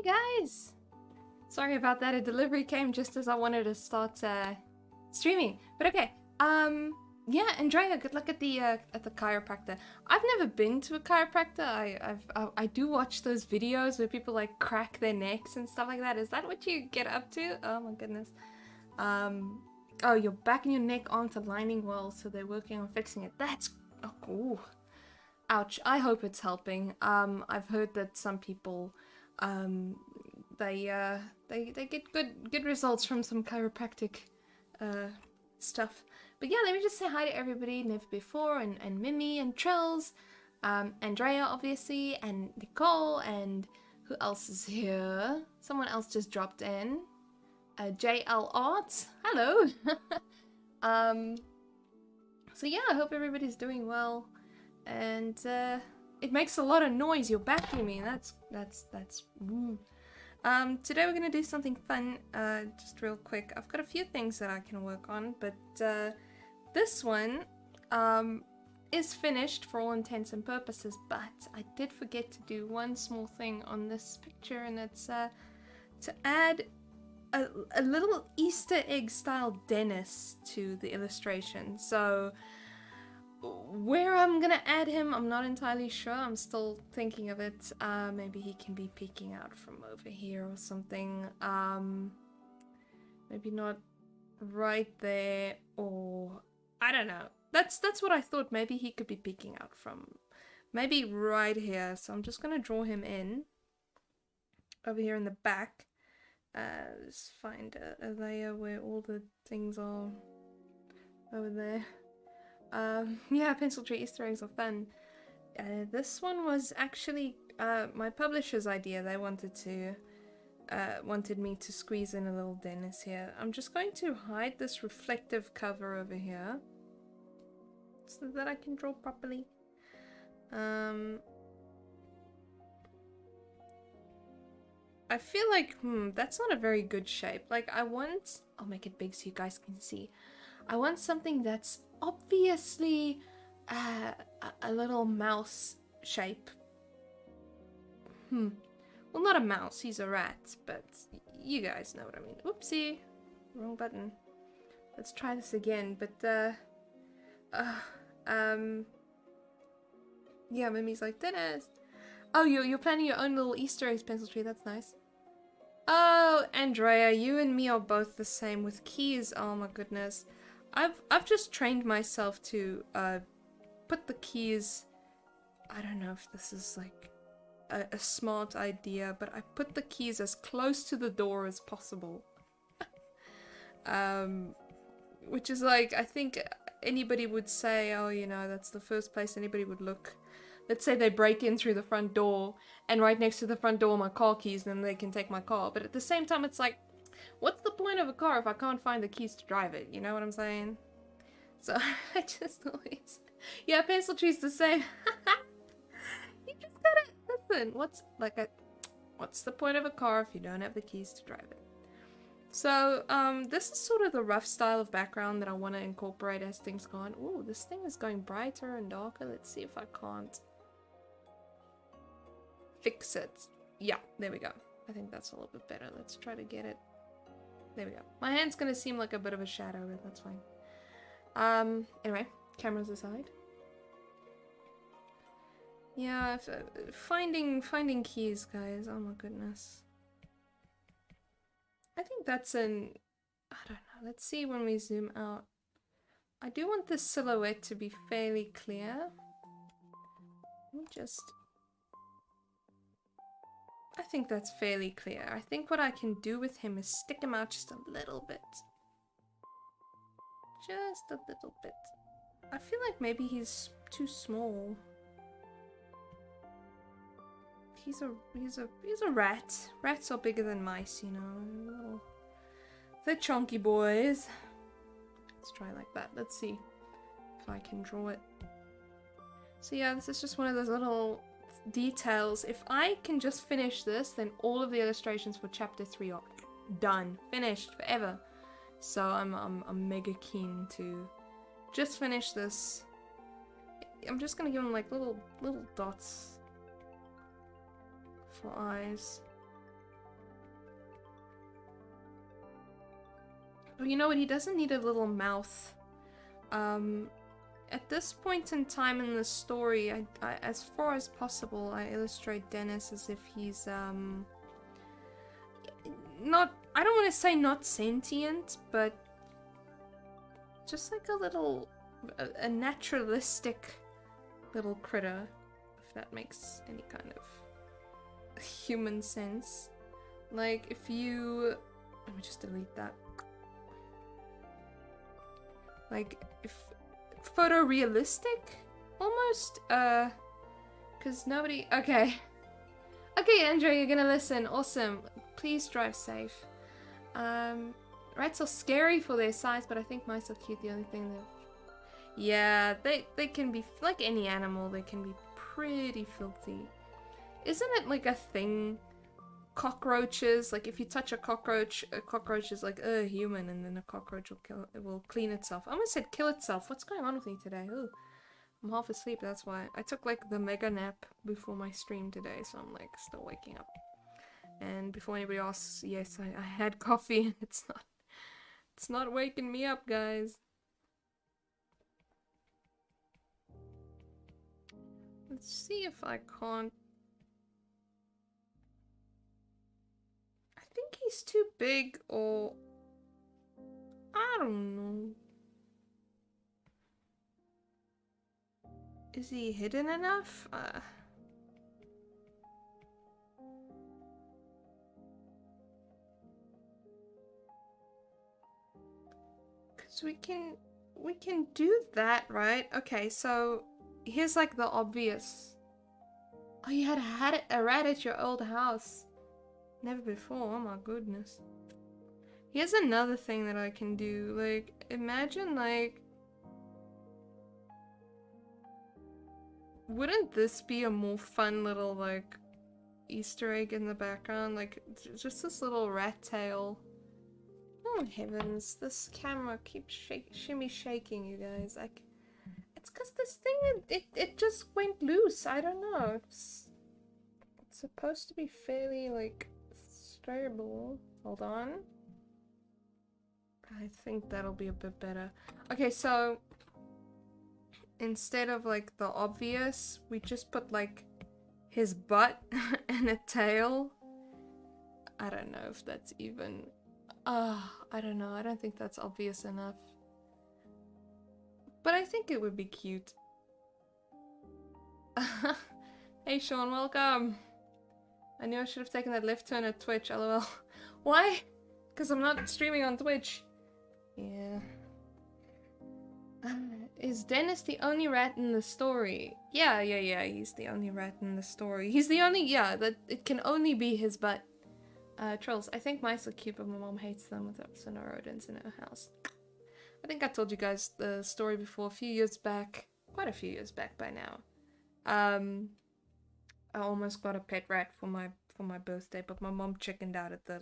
Hey guys! Sorry about that, a delivery came just as I wanted to start streaming. But okay, yeah, Andrea, good luck at the chiropractor. I've never been to a chiropractor. I do watch those videos where people like crack their necks and stuff like that. Is that what you get up to? Oh my goodness. Oh, your back and your neck aren't aligning well, so they're working on fixing it. That's, oh, ooh. Ouch. I hope it's helping. I've heard that some people, they get good results from some chiropractic, stuff. But yeah, let me just say hi to everybody, Never Before, and Mimi, and Trills, Andrea, obviously, and Nicole, and who else is here? Someone else just dropped in. JL Arts, hello! So yeah, I hope everybody's doing well. And it makes a lot of noise. You're vacuuming. That's. Woo. Today we're gonna do something fun. Just real quick. I've got a few things that I can work on, but this one is finished for all intents and purposes. But I did forget to do one small thing on this picture, and it's to add a little Easter egg style Dennis to the illustration. So where I'm gonna add him, I'm not entirely sure. I'm still thinking of it. Maybe he can be peeking out from over here or something. Maybe not right there, or I don't know. That's what I thought. Maybe he could be peeking out from maybe right here. So I'm just gonna draw him in over here in the back. Just find a layer where all the things are over there. Yeah, pencil tree Easter eggs are fun. This one was actually my publisher's idea. They wanted me to squeeze in a little Dennis here. I'm just going to hide this reflective cover over here so that I can draw properly. I feel like, that's not a very good shape. Like, I'll make it big so you guys can see. I want something that's obviously a little mouse shape. Well, not a mouse, he's a rat, but you guys know what I mean. Oopsie, wrong button. Let's try this again, but yeah, Mimi's like, Dennis. Oh, you're planning your own little Easter eggs pencil tree, that's nice. Oh, Andrea, you and me are both the same with keys. Oh my goodness. I've just trained myself to put the keys, I don't know if this is like a smart idea, but I put the keys as close to the door as possible. Which is like, I think anybody would say, oh, you know, that's the first place anybody would look. Let's say they break in through the front door, and right next to the front door are my car keys, then they can take my car. But at the same time, it's like, what's the point of a car if I can't find the keys to drive it? You know what I'm saying? So I just always... Yeah, pencil tree's the same. You just gotta... Listen, what's the point of a car if you don't have the keys to drive it? So, this is sort of the rough style of background that I want to incorporate as things go on. Ooh, this thing is going brighter and darker. Let's see if I can't fix it. Yeah, there we go. I think that's a little bit better. Let's try to get it. There we go. My hand's gonna seem like a bit of a shadow, but that's fine. Anyway, cameras aside. Yeah, finding keys, guys. Oh my goodness. I think that's I don't know. Let's see when we zoom out. I do want this silhouette to be fairly clear. I think that's fairly clear. I think what I can do with him is stick him out just a little bit. Just a little bit. I feel like maybe he's too small. He's a rat. Rats are bigger than mice, you know. They're chunky boys. Let's try like that. Let's see if I can draw it. So yeah, this is just one of those little details. If I can just finish this, then all of the illustrations for chapter 3 are done, finished forever. So I'm mega keen to just finish this. I'm just gonna give him like little dots for eyes. Oh, you know what? He doesn't need a little mouth. At this point in time in the story, I as far as possible, I illustrate Dennis as if he's, not, I don't want to say not sentient, but just like a little, a naturalistic little critter, if that makes any kind of human sense. Like, if you, let me just delete that. Like, if photorealistic, almost, because nobody, okay. Okay, Andrew, you're gonna listen, awesome. Please drive safe. Rats are scary for their size, but I think mice are cute. The only thing that, yeah, they can be, like any animal, they can be pretty filthy. Isn't it like a thing? Cockroaches, like if you touch a cockroach is like, human, and then a cockroach will clean itself. I almost said kill itself. What's going on with me today? Ooh, I'm half asleep, that's why. I took like the mega nap before my stream today, so I'm like still waking up. And before anybody asks, yes, I had coffee and it's not waking me up, guys. Let's see if I can't. I think he's too big, or I don't know. Is he hidden enough? Cause we can do that, right? Okay, so here's like the obvious. Oh, you had a rat at your old house. Never before, oh my goodness. Here's another thing that I can do. Like, imagine like, wouldn't this be a more fun little like Easter egg in the background? Like, just this little rat tail. Oh heavens, this camera keeps shimmy shaking, you guys. Like, it's cause this thing, it just went loose. I don't know. It's supposed to be fairly like stable. Hold on. I think that'll be a bit better. Okay, so instead of like the obvious, we just put like his butt and a tail. I don't know if that's even, I don't know. I don't think that's obvious enough. But I think it would be cute. Hey Sean, welcome. I knew I should have taken that left turn at Twitch, lol. Why? Because I'm not streaming on Twitch. Yeah. Is Dennis the only rat in the story? Yeah, he's the only rat in the story. He's the only, yeah, that it can only be his butt. Trolls, I think mice are cute, but my mom hates them with so no rodents in her house. I think I told you guys the story before, a few years back. Quite a few years back by now. I almost got a pet rat for my birthday, but my mom chickened out at the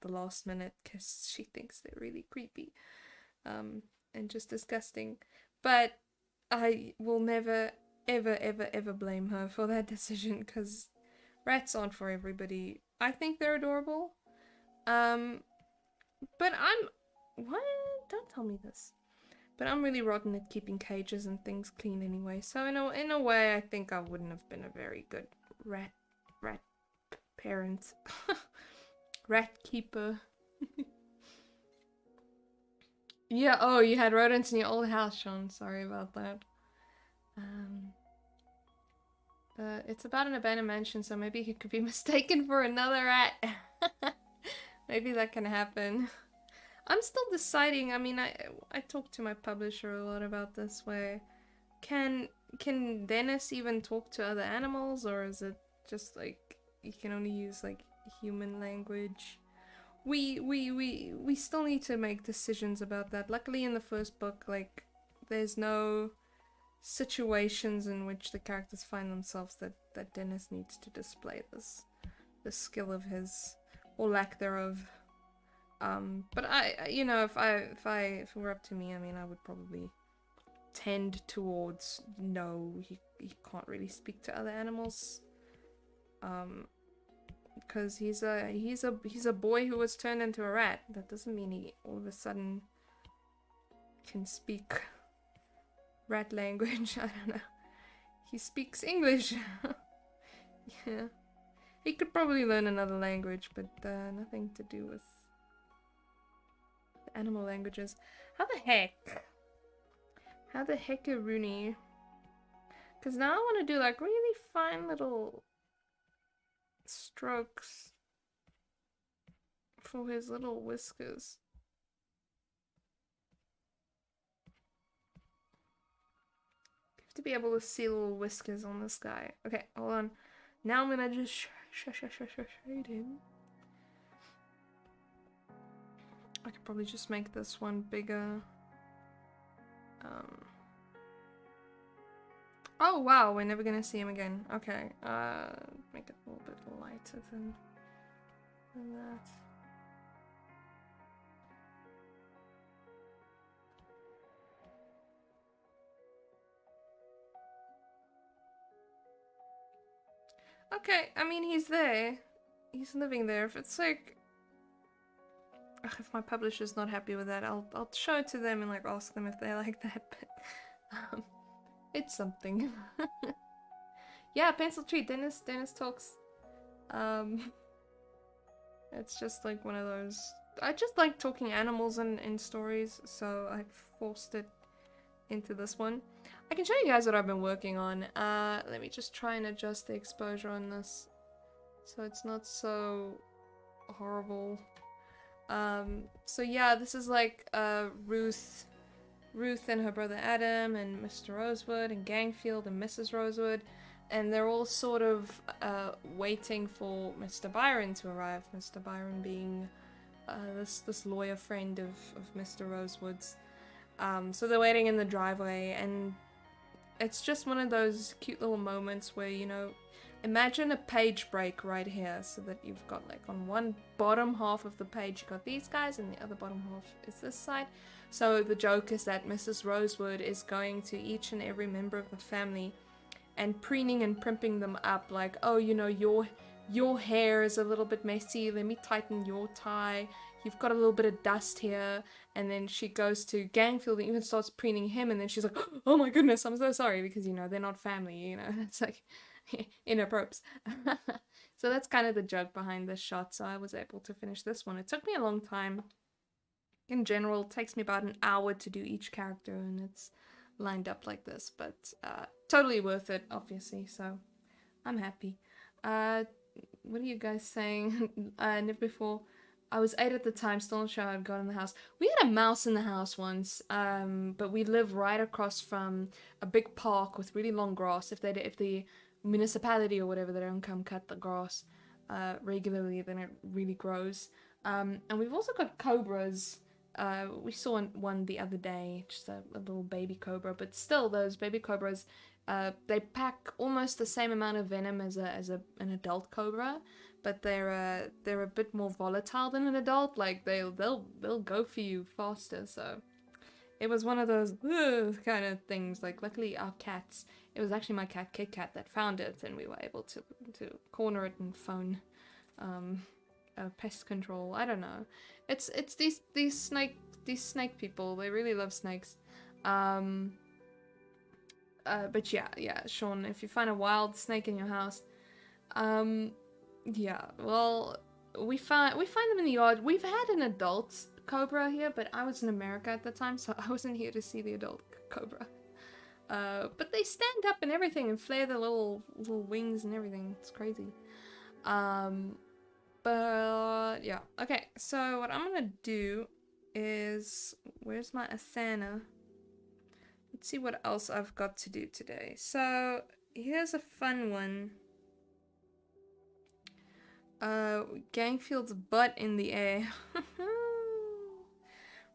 last minute because she thinks they're really creepy, and just disgusting. But I will never, ever blame her for that decision, because rats aren't for everybody. I think they're adorable. But what? Don't tell me this. But I'm really rotten at keeping cages and things clean anyway. So in a way, I think I wouldn't have been a very good rat parent. Rat keeper. Yeah, oh, you had rodents in your old house, Sean. Sorry about that. But it's about an abandoned mansion, so maybe he could be mistaken for another rat. Maybe that can happen. I'm still deciding. I mean, I talked to my publisher a lot about this, where can Dennis even talk to other animals, or is it just like you can only use like human language? We still need to make decisions about that. Luckily in the first book, like, there's no situations in which the characters find themselves that Dennis needs to display this skill of his, or lack thereof. But I you know, if it were up to me, I mean, I would probably tend towards no, he can't really speak to other animals. because he's a boy who was turned into a rat. That doesn't mean he all of a sudden can speak rat language. I don't know. He speaks English. Yeah. He could probably learn another language, but nothing to do with the animal languages. How the heck? How the heck are Rooney? Because now I want to do like really fine little strokes for his little whiskers. You have to be able to see little whiskers on this guy. Okay, hold on. Now I'm gonna just shade him. I could probably just make this one bigger. Oh wow, we're never gonna see him again. Okay, make it a little bit lighter than that. Okay, I mean, he's there. He's living there. If it's like... Ugh, if my publisher's not happy with that, I'll show it to them and like ask them if they like that, but... it's something. Yeah, pencil tree. Dennis talks. It's just like one of those... I just like talking animals in stories, so I forced it into this one. I can show you guys what I've been working on. Let me just try and adjust the exposure on this so it's not so horrible. So yeah, this is like Ruth and her brother Adam and Mr. Rosewood and Gangfield and Mrs. Rosewood, and they're all sort of waiting for Mr. Byron to arrive. Mr. Byron being this lawyer friend of Mr. Rosewood's. So they're waiting in the driveway, and it's just one of those cute little moments where, you know, imagine a page break right here, so that you've got like on one bottom half of the page you got these guys and the other bottom half is this side. So the joke is that Mrs. Rosewood is going to each and every member of the family and preening and primping them up, like, oh, you know, your hair is a little bit messy, let me tighten your tie, you've got a little bit of dust here. And then she goes to Gangfield and even starts preening him, and then she's like, oh my goodness, I'm so sorry, because, you know, they're not family, you know, it's like inappropriate. So that's kind of the joke behind this shot. So I was able to finish this one. It took me a long time. In general, it takes me about an hour to do each character, and it's lined up like this, but totally worth it, obviously, so I'm happy. What are you guys saying? Never before. I was 8 at the time, still not sure how I'd got in the house. We had a mouse in the house once, but we live right across from a big park with really long grass. If the municipality or whatever, they don't come cut the grass regularly, then it really grows. And we've also got cobras. We saw one the other day, just a little baby cobra, but still, those baby cobras, they pack almost the same amount of venom as an adult cobra, but they're a bit more volatile than an adult. Like they'll go for you faster. So it was one of those kind of things. Like luckily our cats, it was actually my cat Kit Kat that found it, and we were able to corner it and phone pest control. I don't know. It's these snake people. They really love snakes. But yeah, Sean, if you find a wild snake in your house, yeah, well, we find them in the yard. We've had an adult cobra here, but I was in America at the time, so I wasn't here to see the adult cobra. But they stand up and everything and flare their little wings and everything. It's crazy. But yeah, okay. So what I'm gonna do is, where's my Asana? Let's see what else I've got to do today. So here's a fun one. Gangfield's butt in the air.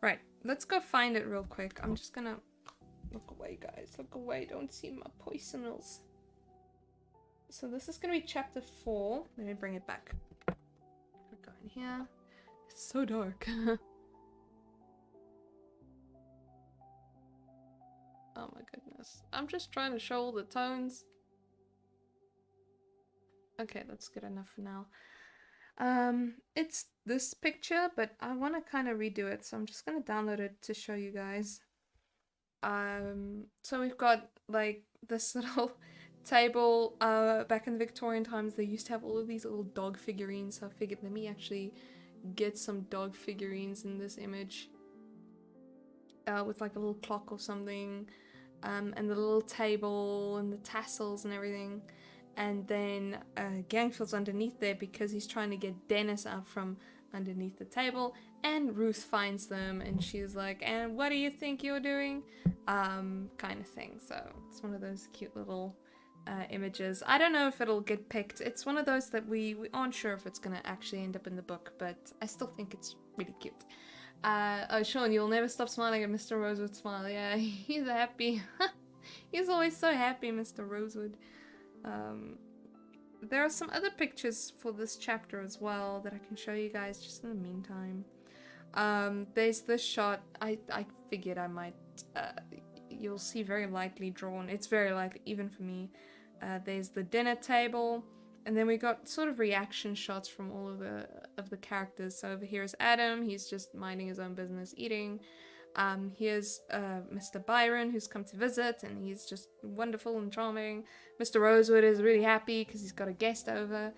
Right, let's go find it real quick. I'm just gonna look away, guys. Look away. Don't see my poisonals. So this is gonna be chapter 4. Let me bring it back. Go in here. It's so dark. Oh my goodness. I'm just trying to show all the tones. Okay, that's good enough for now. It's this picture, but I want to kind of redo it, so I'm just gonna download it to show you guys. So we've got like this little table. Back in the Victorian times, they used to have all of these little dog figurines. So I figured, let me actually get some dog figurines in this image. With like a little clock or something, and the little table and the tassels and everything. And then Gangfield's underneath there because he's trying to get Dennis out from underneath the table. And Ruth finds them and she's like, and what do you think you're doing? Kind of thing. So it's one of those cute little images. I don't know if it'll get picked. It's one of those that we aren't sure if it's going to actually end up in the book, but I still think it's really cute. Oh, Sean, you'll never stop smiling at Mr. Rosewood's smile. Yeah, he's happy. He's always so happy, Mr. Rosewood. There are some other pictures for this chapter as well that I can show you guys just in the meantime. There's this shot. I figured I might, you'll see very lightly drawn. It's very lightly, even for me. There's the dinner table. And then we got sort of reaction shots from all of the characters. So over here is Adam. He's just minding his own business, eating. Here's Mr. Byron, who's come to visit, and he's just wonderful and charming. Mr. Rosewood is really happy because he's got a guest over.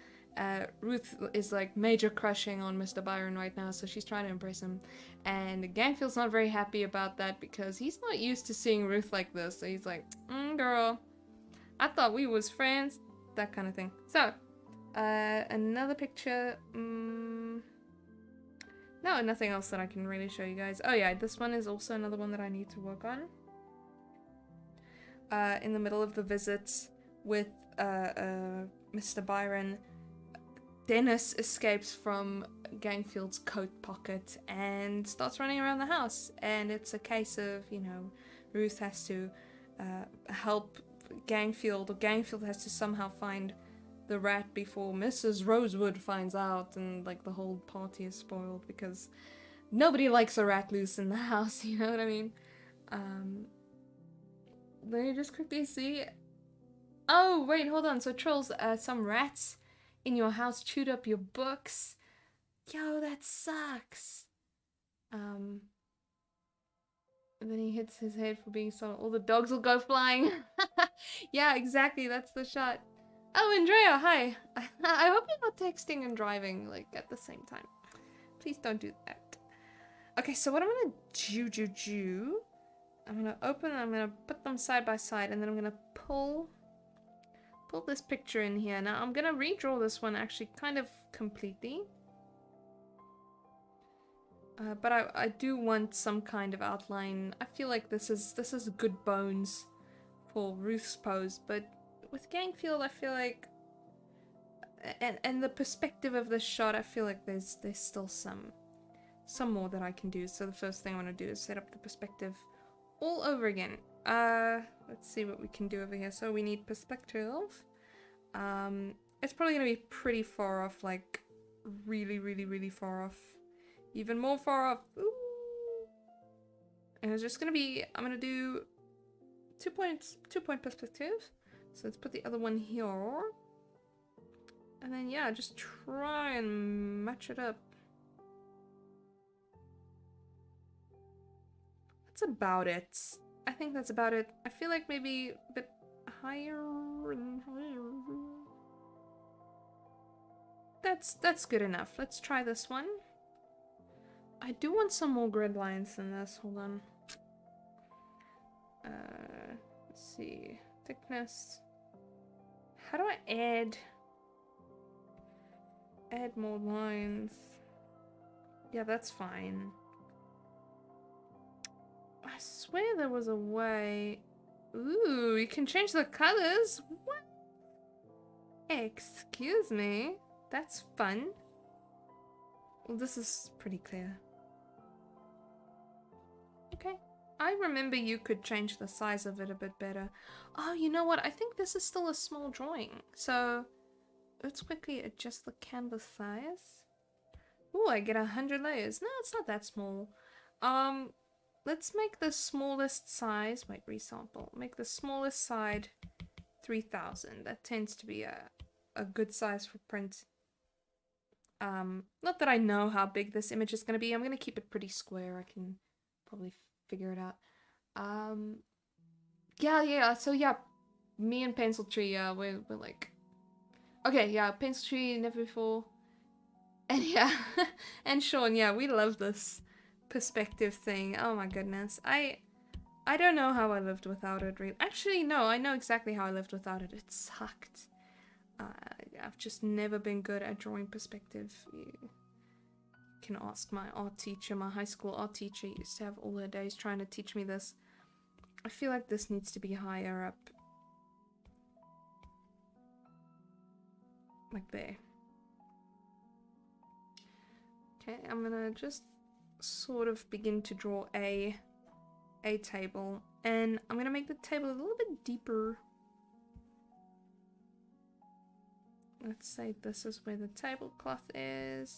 Ruth is like major crushing on Mr. Byron right now, so she's trying to impress him. And Gangfield's not very happy about that because he's not used to seeing Ruth like this. So he's like, girl, I thought we was friends. That kind of thing. So, another picture. No, nothing else that I can really show you guys. Oh yeah, this one is also another one that I need to work on. In the middle of the visits with Mr. Byron, Dennis escapes from Gangfield's coat pocket and starts running around the house. And it's a case of, you know, Ruth has to help Gangfield, or Gangfield has to somehow find the rat before Mrs. Rosewood finds out, and like the whole party is spoiled because nobody likes a rat loose in the house, you know what I mean? Let me just quickly see. Oh, wait, hold on. So trolls, some rats in your house chewed up your books. Yo, that sucks. And then he hits his head for being so... All the dogs will go flying. Yeah, exactly. That's the shot. Oh, Andrea, hi. I hope you're not texting and driving, like, at the same time. Please don't do that. Okay, so what I'm gonna do... I'm gonna open, I'm gonna put them side by side, and then I'm gonna pull this picture in here. Now, I'm gonna redraw this one, actually, kind of completely. But I do want some kind of outline. I feel like this is good bones for Ruth's pose, but with Gangfield, I feel like, and the perspective of this shot, I feel like there's still some more that I can do. So the first thing I want to do is set up the perspective all over again. Let's see what we can do over here. So we need perspective. It's probably gonna be pretty far off, like really far off. Even more far off. Ooh. And it's just gonna be, I'm gonna do 2 point perspective. So let's put the other one here. And then yeah, just try and match it up. That's about it. I think that's about it. I feel like maybe a bit higher and higher. That's good enough. Let's try this one. I do want some more grid lines than this. Hold on. Let's see. Thickness. How do I add more lines? Yeah, that's fine. I swear there was a way. Ooh, you can change the colors? What? Excuse me. That's fun. Well, this is pretty clear. Okay. I remember you could change the size of it a bit better. Oh, you know what? I think this is still a small drawing. So, let's quickly adjust the canvas size. Ooh, I get 100 layers. No, it's not that small. Let's make the smallest size. Wait, resample. Make the smallest side 3000. That tends to be a good size for print. Not that I know how big this image is going to be. I'm going to keep it pretty square. I can probably figure it out. Yeah. So yeah, me and Pencil Tree, yeah, we're like, okay, yeah, Pencil Tree, never before, and yeah, and Sean, yeah, we love this perspective thing. Oh my goodness, I don't know how I lived without it. Really, actually, no, I know exactly how I lived without it. It sucked. I've just never been good at drawing perspective. You can ask my art teacher. My high school art teacher used to have all her days trying to teach me this. I feel like this needs to be higher up. Like there. Okay, I'm gonna just sort of begin to draw a table. And I'm gonna make the table a little bit deeper. Let's say this is where the tablecloth is.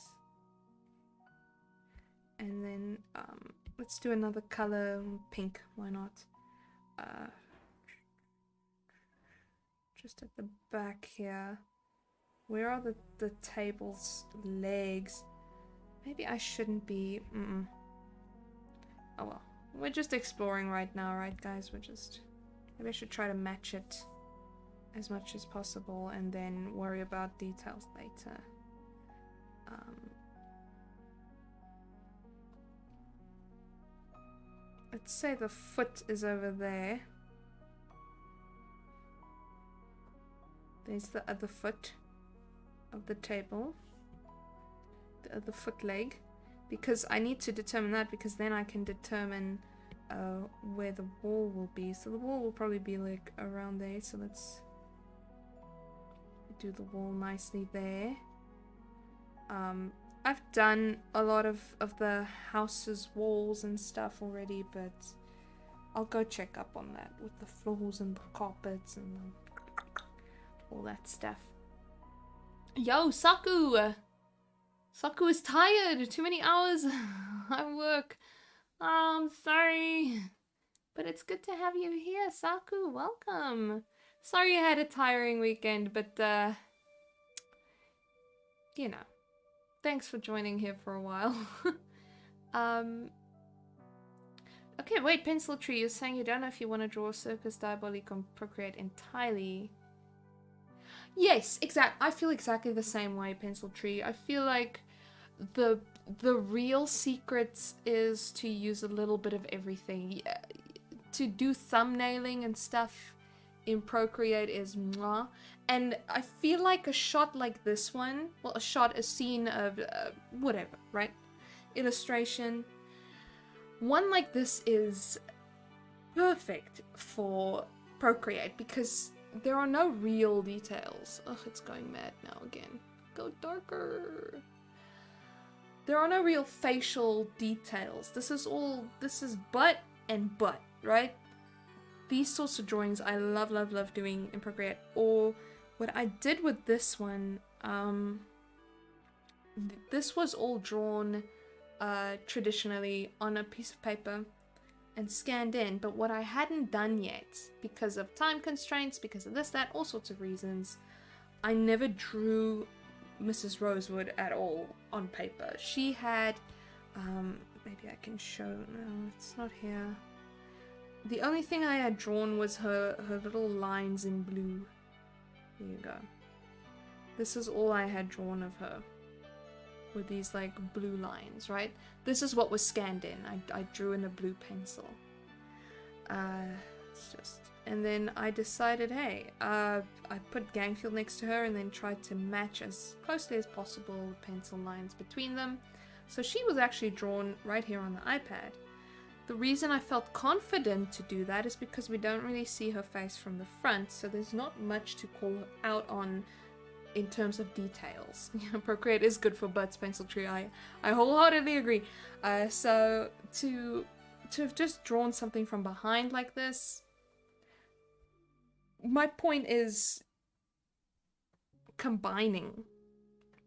And then let's do another color, pink, why not? Just at the back here. Where are the table's legs? Maybe I shouldn't be... Oh well. We're just exploring right now, right guys? Maybe I should try to match it as much as possible and then worry about details later. Let's say the foot is over there. There's the other foot of the table. The other foot leg. Because I need to determine that, because then I can determine where the wall will be. So the wall will probably be like around there. So let's do the wall nicely there. I've done a lot of the house's walls and stuff already, but I'll go check up on that with the floors and the carpets and all that stuff. Yo, Saku! Saku is tired. Too many hours at work. Oh, I'm sorry. But it's good to have you here, Saku. Welcome. Sorry you had a tiring weekend, but, you know. Thanks for joining here for a while. Okay, wait, Pencil Tree, you're saying you don't know if you want to draw Circus Diabolique on Procreate entirely. Yes, I feel exactly the same way, Pencil Tree. I feel like the real secret is to use a little bit of everything. Yeah, to do thumbnailing and stuff in Procreate is mwah. And I feel like a shot like this one, well, a scene of whatever, right? Illustration. One like this is perfect for Procreate because there are no real details. Ugh, it's going mad now again. Go darker. There are no real facial details. This is butt and butt, right? These sorts of drawings I love doing in Procreate. Or what I did with this one, this was all drawn traditionally on a piece of paper and scanned in, but what I hadn't done yet, because of time constraints, because of this, that, all sorts of reasons, I never drew Mrs. Rosewood at all on paper. She had, maybe I can show, no, it's not here. The only thing I had drawn was her little lines in blue. There you go. This is all I had drawn of her. With these like blue lines, right? This is what was scanned in. I drew in a blue pencil. It's just... And then I decided, hey, I put Gangfield next to her and then tried to match as closely as possible pencil lines between them. So she was actually drawn right here on the iPad. The reason I felt confident to do that is because we don't really see her face from the front, so there's not much to call out on in terms of details. Procreate is good for butts, Pencil Tree. I wholeheartedly agree. So to have just drawn something from behind like this, my point is combining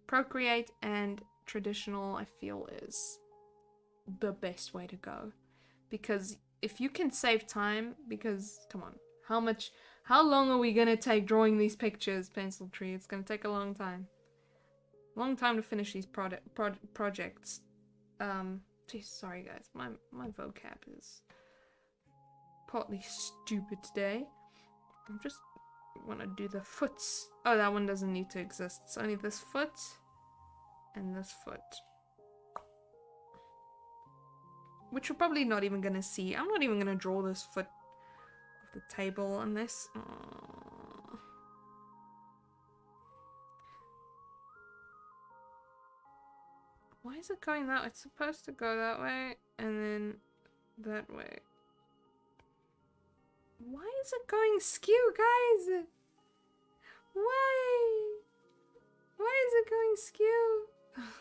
Procreate and traditional, I feel, is the best way to go. Because if you can save time, because, come on, how long are we gonna take drawing these pictures, Pencil Tree? It's gonna take a long time. Long time to finish these projects. Geez, sorry guys, my vocab is partly stupid today. I'm just want to do the foots. Oh, that one doesn't need to exist. It's only this foot and this foot. Which we're probably not even gonna see. I'm not even gonna draw this foot of the table unless... Why is it going that way? It's supposed to go that way and then that way. Why is it going skew, guys? Why? Why is it going skew? That's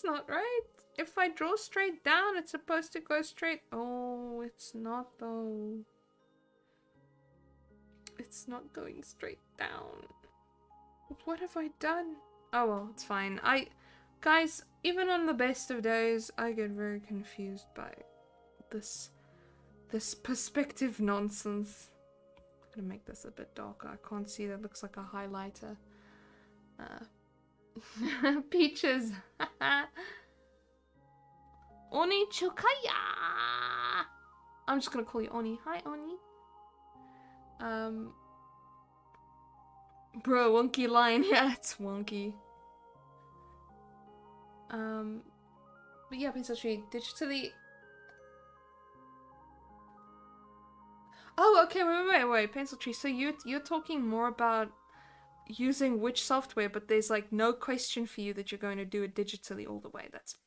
not right. If I draw straight down, it's supposed to go straight. Oh, it's not though. It's not going straight down. What have I done? Oh well, it's fine. Guys, even on the best of days, I get very confused by this perspective nonsense. I'm gonna make this a bit darker. I can't see, that looks like a highlighter. Peaches. Oni Chukaya. I'm just gonna call you Oni. Hi, Oni. Bro, wonky line. Yeah, it's wonky. But yeah, Pencil Tree digitally. Oh, okay. Wait. Pencil Tree. So you're talking more about using which software, but there's like no question for you that you're going to do it digitally all the way. That's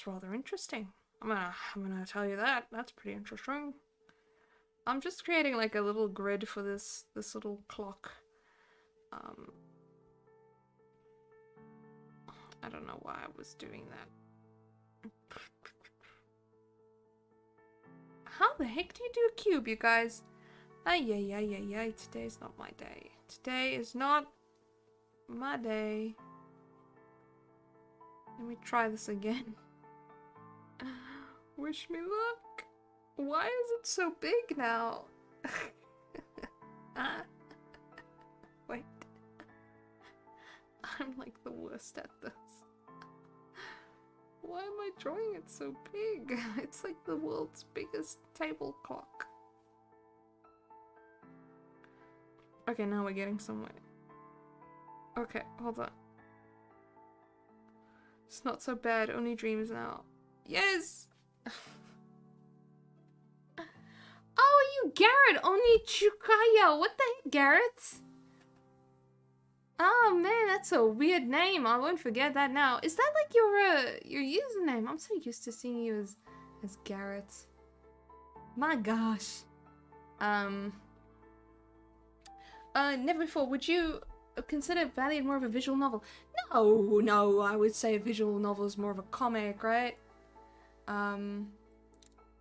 rather interesting. I'm gonna tell you that. That's pretty interesting. I'm just creating like a little grid for this little clock. I don't know why I was doing that. How the heck do you do a cube, you guys? Ay. Today's not my day. Today is not my day. Let me try this again. Wish me luck. Why is it so big now? Wait. I'm like the worst at this. Why am I drawing it so big? It's like the world's biggest table clock. Okay, now we're getting somewhere. Okay, hold on. It's not so bad, only dreams now. Yes! Oh, you Garrett Onichukaya! What the heck, Garrett? Oh man, that's a weird name. I won't forget that now. Is that like your username? I'm so used to seeing you as Garrett. My gosh. Never before. Would you consider Valiant more of a visual novel? No. I would say a visual novel is more of a comic, right?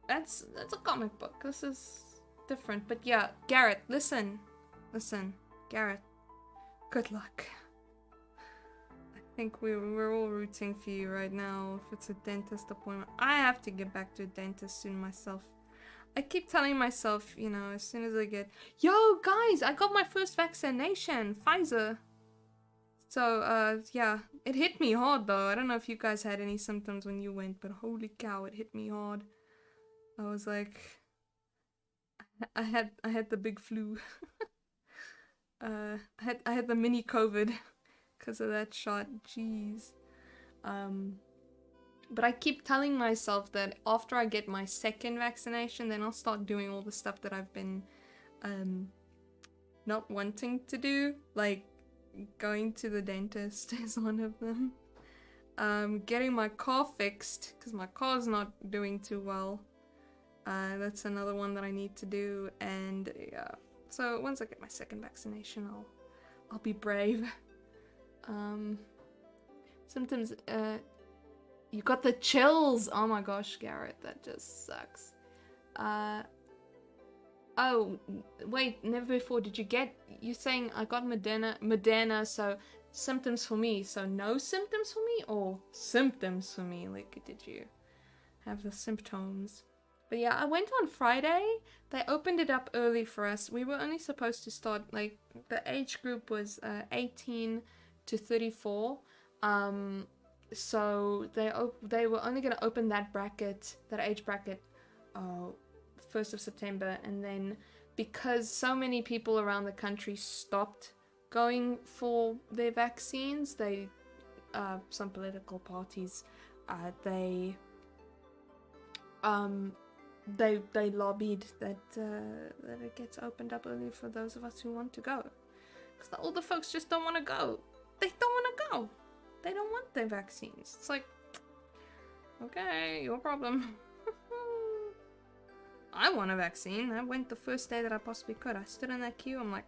That's a comic book. This is different. But yeah, Garrett, listen, Garrett. Good luck. I think we're all rooting for you right now. If it's a dentist appointment, I have to get back to a dentist soon myself. I keep telling myself, you know, as soon as I get... Yo, guys, I got my first vaccination, Pfizer. So, yeah, it hit me hard though. I don't know if you guys had any symptoms when you went, but holy cow, it hit me hard. I was like, I had the big flu. I had the mini COVID because of that shot. Jeez. But I keep telling myself that after I get my second vaccination, then I'll start doing all the stuff that I've been not wanting to do, like going to the dentist is one of them. Getting my car fixed because my car's not doing too well. That's another one that I need to do, and yeah. So once I get my second vaccination, I'll be brave. Symptoms, you got the chills. Oh my gosh, Garrett, that just sucks. Oh, wait, never before. Did you get, you're saying I got Moderna, so symptoms for me. So no symptoms for me or symptoms for me? Like, did you have the symptoms? But yeah, I went on Friday. They opened it up early for us. We were only supposed to start, like, the age group was 18 to 34. So they were only going to open that bracket, that age bracket, 1st of September, and then because so many people around the country stopped going for their vaccines, they some political parties they lobbied that that it gets opened up only for those of us who want to go, because the older folks just don't want to go. They don't want to go. They don't want their vaccines. It's like, okay, your problem. I want a vaccine. I went the first day that I possibly could. I stood in that queue. I'm like,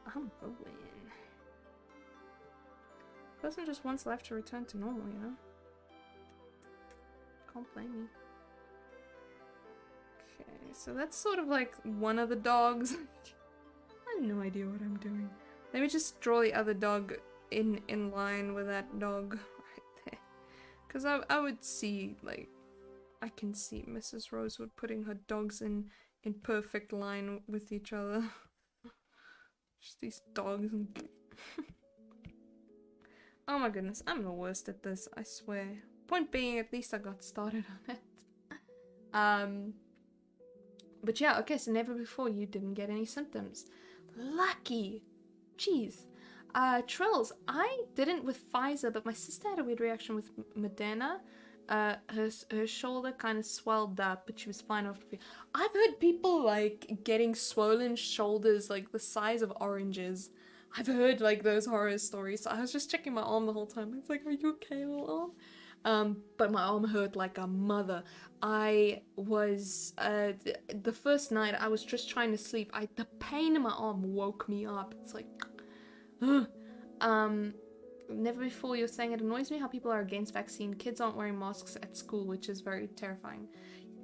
I'm going. Person just wants life to return to normal, you know? Can't blame me. Okay, so that's sort of like one of the dogs. I have no idea what I'm doing. Let me just draw the other dog in line with that dog right there. Because I would see, like, I can see Mrs. Rosewood putting her dogs in perfect line with each other. Just these dogs and... Oh my goodness, I'm the worst at this, I swear. Point being, at least I got started on it. But yeah, okay, so never before you didn't get any symptoms. Lucky! Jeez. Trills, I didn't with Pfizer, but my sister had a weird reaction with Moderna. Her shoulder kind of swelled up, but she was fine after. I've heard people like getting swollen shoulders like the size of oranges. I've heard like those horror stories. So I was just checking my arm the whole time. It's like, are you okay, little arm? But my arm hurt like a mother. I was the first night I was just trying to sleep. The pain in my arm woke me up. It's like, never before you're saying it annoys me how people are against vaccine. Kids aren't wearing masks at school, which is very terrifying.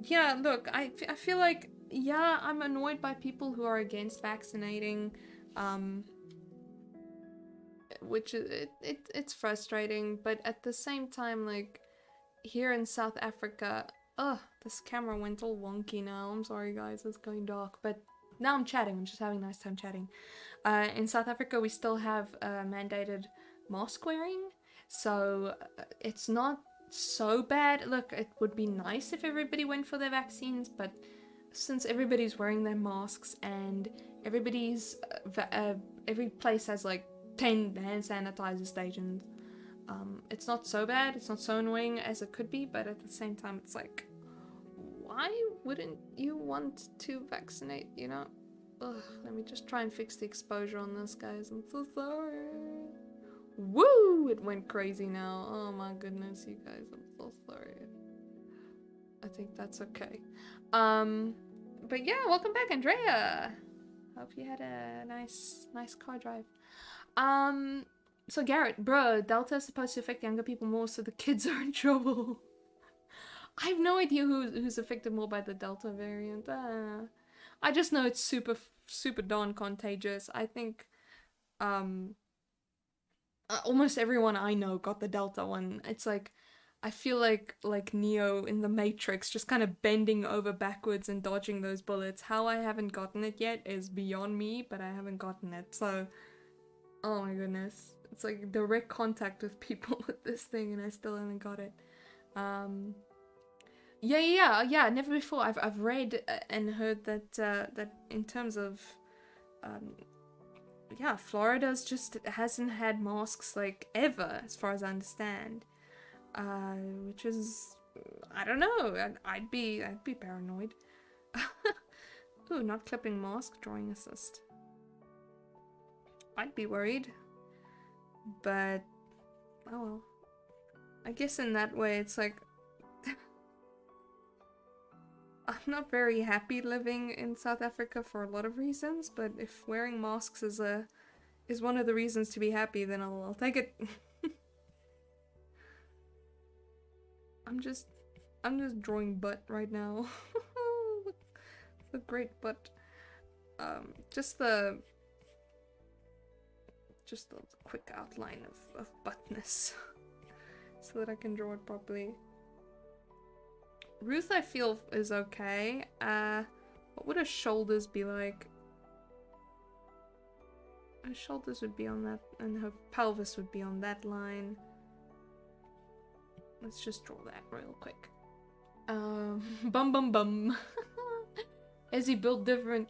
Yeah, look, I feel like, yeah, I'm annoyed by people who are against vaccinating, which is, it's frustrating, but at the same time, like, here in South Africa, this camera went all wonky now. I'm sorry guys, it's going dark, but now I'm chatting, I'm just having a nice time chatting. In South Africa, we still have mandated mask wearing, so it's not so bad. Look, it would be nice if everybody went for their vaccines, but since everybody's wearing their masks and everybody's every place has like 10 hand sanitizer stations, it's not so bad, it's not so annoying as it could be, but at the same time it's like, why wouldn't you want to vaccinate, you know? Ugh, let me just try and fix the exposure on this, guys. I'm so sorry. Woo! It went crazy now. Oh my goodness, you guys. I'm so sorry. I think that's okay. But yeah, welcome back, Andrea. Hope you had a nice car drive. So Garrett, bro, Delta is supposed to affect younger people more, so the kids are in trouble. I have no idea who's affected more by the Delta variant. I just know it's super darn contagious. I think almost everyone I know got the Delta one. It's like, I feel like Neo in the Matrix, just kind of bending over backwards and dodging those bullets. How I haven't gotten it yet is beyond me, but I haven't gotten it. So, oh my goodness. It's like direct contact with people with this thing and I still haven't got it. Yeah. Never before. I've read and heard that that in terms of, yeah, Florida's just hasn't had masks like ever, as far as I understand. Which is, I don't know. I'd be paranoid. Ooh, not clipping mask, drawing assist. I'd be worried, but oh well. I guess in that way, it's like. I'm not very happy living in South Africa for a lot of reasons, but if wearing masks is one of the reasons to be happy, then I'll take it. I'm just drawing butt right now. It's a great butt. Just the quick outline of buttness so that I can draw it properly. Ruth, I feel, is okay. What would her shoulders be like? her shoulders would be on that, and her pelvis would be on that line. Let's just draw that real quick. Bum bum bum. Is he built different?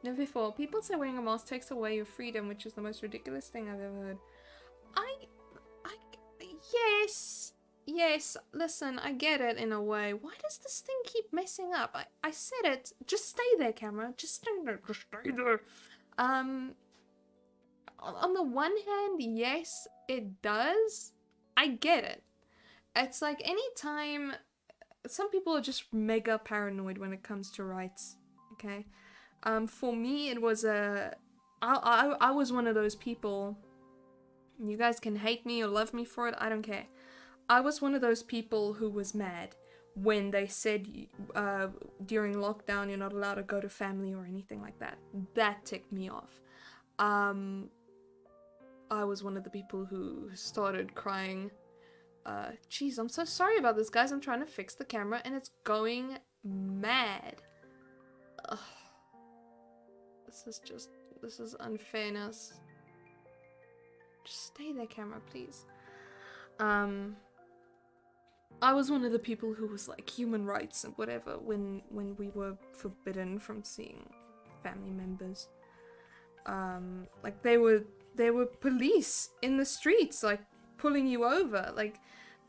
Never before. People say wearing a mask takes away your freedom, which is the most ridiculous thing I've ever heard. Yes, listen, I get it in a way. Why does this thing keep messing up? I said it. Just stay there, camera. Just stay there. Just stay there. On the one hand, yes, it does. I get it. It's like anytime... Some people are just mega paranoid when it comes to rights, okay? For me, it was I was one of those people. You guys can hate me or love me for it, I don't care. I was one of those people who was mad when they said during lockdown you're not allowed to go to family or anything like that. That ticked me off. I was one of the people who started crying. Jeez, I'm so sorry about this, guys. I'm trying to fix the camera and it's going mad. Ugh. This is unfairness. Just stay there, camera, please. I was one of the people who was like human rights and whatever when we were forbidden from seeing family members. Like they were police in the streets, like pulling you over. Like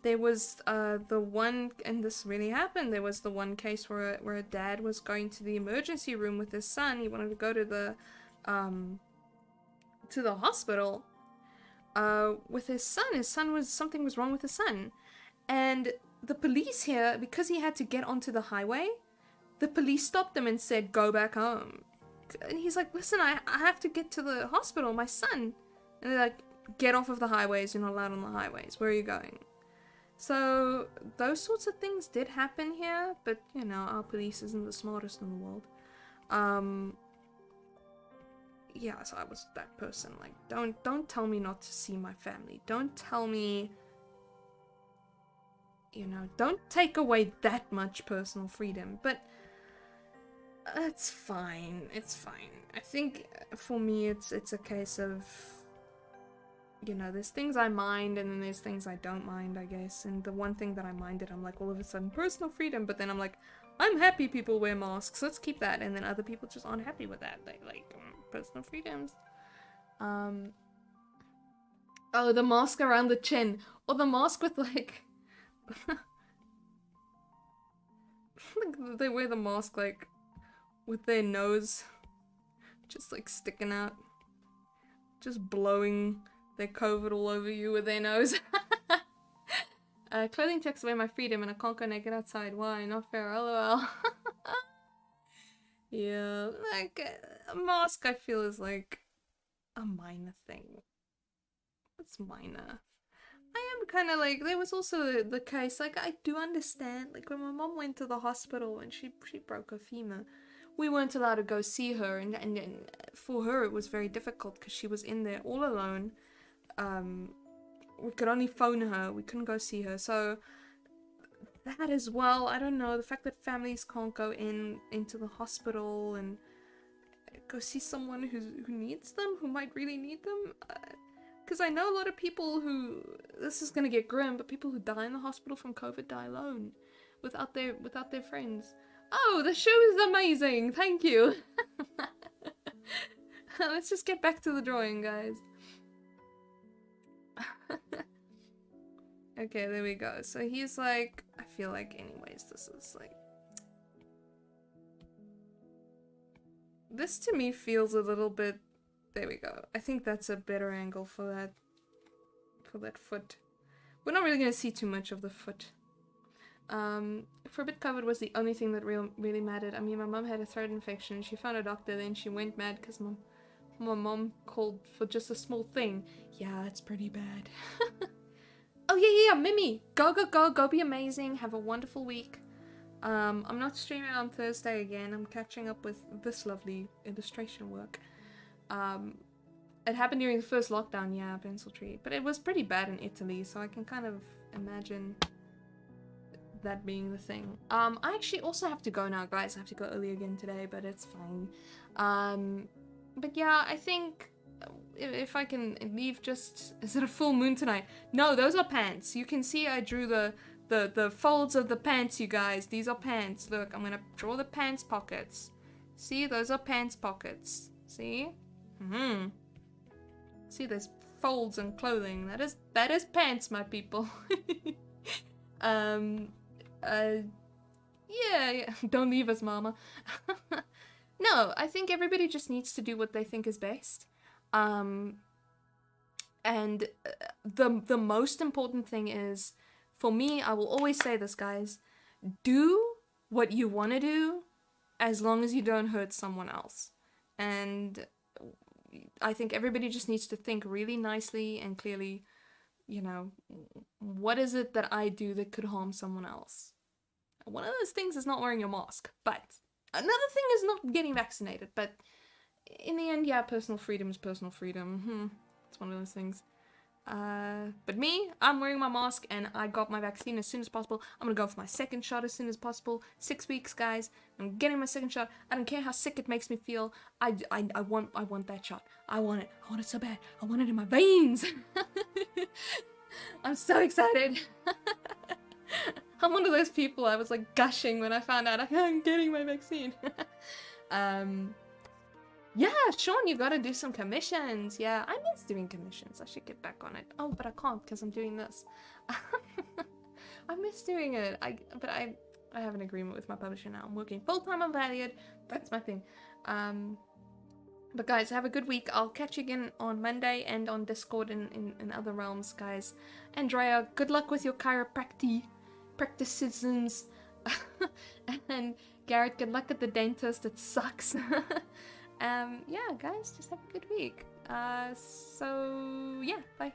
there was the one, and this really happened. There was the one case where a dad was going to the emergency room with his son. He wanted to go to the hospital with his son. Something was wrong with his son. And the police here, because he had to get onto the highway, the police stopped him and said, go back home. And he's like, listen, I have to get to the hospital, my son. And they're like, get off of the highways, you're not allowed on the highways, where are you going? So, those sorts of things did happen here, but, you know, our police isn't the smartest in the world. Yeah, so I was that person, like, don't tell me not to see my family. Don't tell me... You know, don't take away that much personal freedom, but it's fine. It's fine. I think for me, it's a case of, you know, there's things I mind and then there's things I don't mind, I guess. And the one thing that I minded, I'm like, all of a sudden, personal freedom. But then I'm like, I'm happy people wear masks. Let's keep that. And then other people just aren't happy with that. They like personal freedoms. Oh, the mask around the chin, or the mask with like. They wear the mask like with their nose just like sticking out, just blowing their COVID all over you with their nose. Clothing takes away my freedom and I can't go naked outside. Why? Not fair, lol. Yeah, like a mask I feel is like a minor thing. It's minor. I am kind of like, there was also the case, like, I do understand, like, when my mom went to the hospital and she broke her femur, we weren't allowed to go see her, and for her it was very difficult because she was in there all alone. We could only phone her, we couldn't go see her, so that as well, I don't know, the fact that families can't go into the hospital and go see someone who needs them, who might really need them. Because I know a lot of people who, this is gonna get grim, but people who die in the hospital from COVID die alone, without their friends. Oh, the show is amazing! Thank you! Let's just get back to the drawing, guys. Okay, there we go. So he's like, I feel like anyways, this is like... This to me feels a little bit... There we go. I think that's a better angle for that foot. We're not really going to see too much of the foot. Forbid COVID was the only thing that really mattered. I mean, my mom had a throat infection. She found a doctor, then she went mad because my mom called for just a small thing. Yeah, it's pretty bad. Oh yeah, Mimi! Go be amazing. Have a wonderful week. I'm not streaming on Thursday again. I'm catching up with this lovely illustration work. It happened during the first lockdown, yeah, Pencil Tree. But it was pretty bad in Italy, so I can kind of imagine that being the thing. I actually also have to go now, guys. I have to go early again today, but it's fine. But yeah, I think if I can leave just... Is it a full moon tonight? No, those are pants. You can see I drew the folds of the pants, you guys. These are pants. Look, I'm gonna draw the pants pockets. See, those are pants pockets. See? See, there's folds and clothing. That is pants, my people. Yeah. Don't leave us, mama. No, I think everybody just needs to do what they think is best. And the most important thing is, for me, I will always say this, guys, do what you want to do as long as you don't hurt someone else. And I think everybody just needs to think really nicely and clearly, you know, what is it that I do that could harm someone else? One of those things is not wearing your mask, but another thing is not getting vaccinated. But in the end, yeah, personal freedom is personal freedom. It's one of those things. But me, I'm wearing my mask and I got my vaccine as soon as possible. I'm gonna go for my second shot as soon as possible. 6 weeks, guys. I'm getting my second shot. I don't care how sick it makes me feel. I want that shot. I want it. I want it so bad. I want it in my veins. I'm so excited. I'm one of those people, I was like gushing when I found out I'm getting my vaccine. Yeah, Sean, you gotta do some commissions. Yeah, I miss doing commissions. I should get back on it. Oh, but I can't because I'm doing this. I miss doing it. But I have an agreement with my publisher now. I'm working full-time on Valiard. That's my thing. But guys, have a good week. I'll catch you again on Monday and on Discord in other realms, guys. Andrea, good luck with your practicisms. And Garrett, good luck at the dentist. It sucks. Yeah, guys, just have a good week. So yeah, bye.